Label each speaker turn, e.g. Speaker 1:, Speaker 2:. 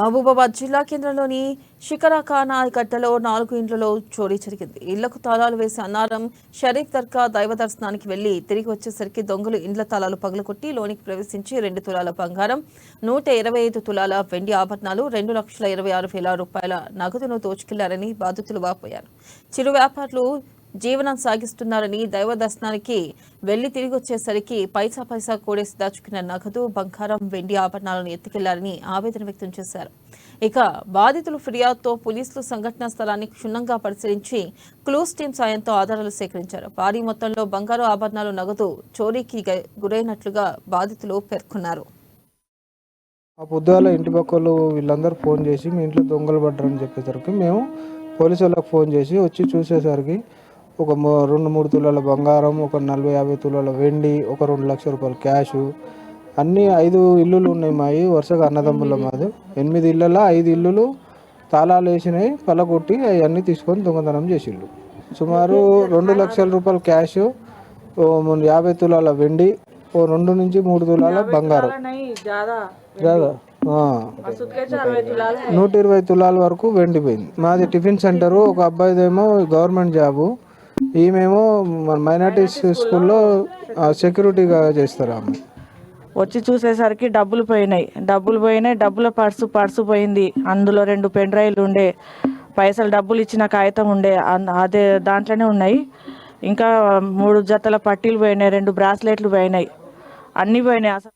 Speaker 1: మహబూబాబాద్ జిల్లా కేంద్రంలోని షికరాఖానా కట్టలో 4 ఇండ్లలో చోరీ జరిగింది. ఇళ్లకు తాళాలు వేసి అన్నారం షరీఫ్ దర్గా దైవ దర్శనానికి వెళ్లి తిరిగి వచ్చేసరికి దొంగలు ఇండ్ల తాళాలు పగలగొట్టి లోనికి ప్రవేశించి 2 తులాల బంగారం, 125 తులాల వెండి ఆభరణాలు, 2,26,000 రూపాయల నగదును దోచుకెళ్లారని బాధితులు వాపోయారు. చిరు వ్యాపారులు జీవనం సాగిస్తున్నారని దైవ దర్శనానికి వెళ్లి తిరిగి వచ్చేసరికి పైసా కూడేసి దాచుకున్న నగదు, బంగారం, వెండి ఆభరణాలను ఎత్తుకెళ్లారని ఆవేదన వ్యక్తం చేశారు. ఇక బాధితులు ఫిర్యాదుతో పోలీసులు సంఘటనా స్థలాన్ని క్షుణ్ణంగా పరిశీలించి క్లూస్ టీం సాయంతో ఆధారాలు సేకరించారు. భారీ మొత్తంలో బంగారు ఆభరణాలు, నగదు చోరీకి గురైనట్లుగా బాధితులు పేర్కొన్నారు.
Speaker 2: ఆ పొద్దుగాల ఇంటి పక్కలు వీళ్ళందరూ ఫోన్ చేసి మీ ఇంట్లో దొంగలు పడ్డారని చెప్పేసరికి మేము పోలీసు వాళ్ళకి ఫోన్ చేసి వచ్చి చూసేసరికి ఒక 2-3 తులాల బంగారం, ఒక 40-50 తులాల వెండి, ఒక 2 లక్షల రూపాయలు క్యాషు, అన్నీ 5 ఇల్లులు ఉన్నాయి మావి. వరుసగా అన్నదమ్ముల మాది 8 ఇళ్ళలో 5 ఇల్లులు తాళాలు వేసినాయి, పలగొట్టి అవన్నీ తీసుకొని దొంగతనం చేసిళ్ళు. సుమారు 2 లక్షల రూపాయలు క్యాషు, 50 తులాల వెండి, 2 నుంచి 3 తులాల బంగారం, 120 తులాల వరకు వెండిపోయింది. మాది టిఫిన్ సెంటరు. ఒక అబ్బాయిదేమో గవర్నమెంట్ జాబు, ఈమెమో మైనార్టీ స్కూల్లో సెక్యూరిటీగా చేస్తారు. ఆమె
Speaker 3: వచ్చి చూసేసరికి డబ్బులు పోయినాయి. డబ్బుల పర్సు పోయింది. అందులో 2 పెన్ డ్రైవ్లు ఉండే, పైసలు డబ్బులు ఇచ్చిన కాగితం ఉండే, అదే దాంట్లోనే ఉన్నాయి. ఇంకా 3 జతల పట్టీలు పోయినాయి, 2 బ్రాస్లెట్లు పోయినాయి, అన్నీ పోయినాయి. అసలు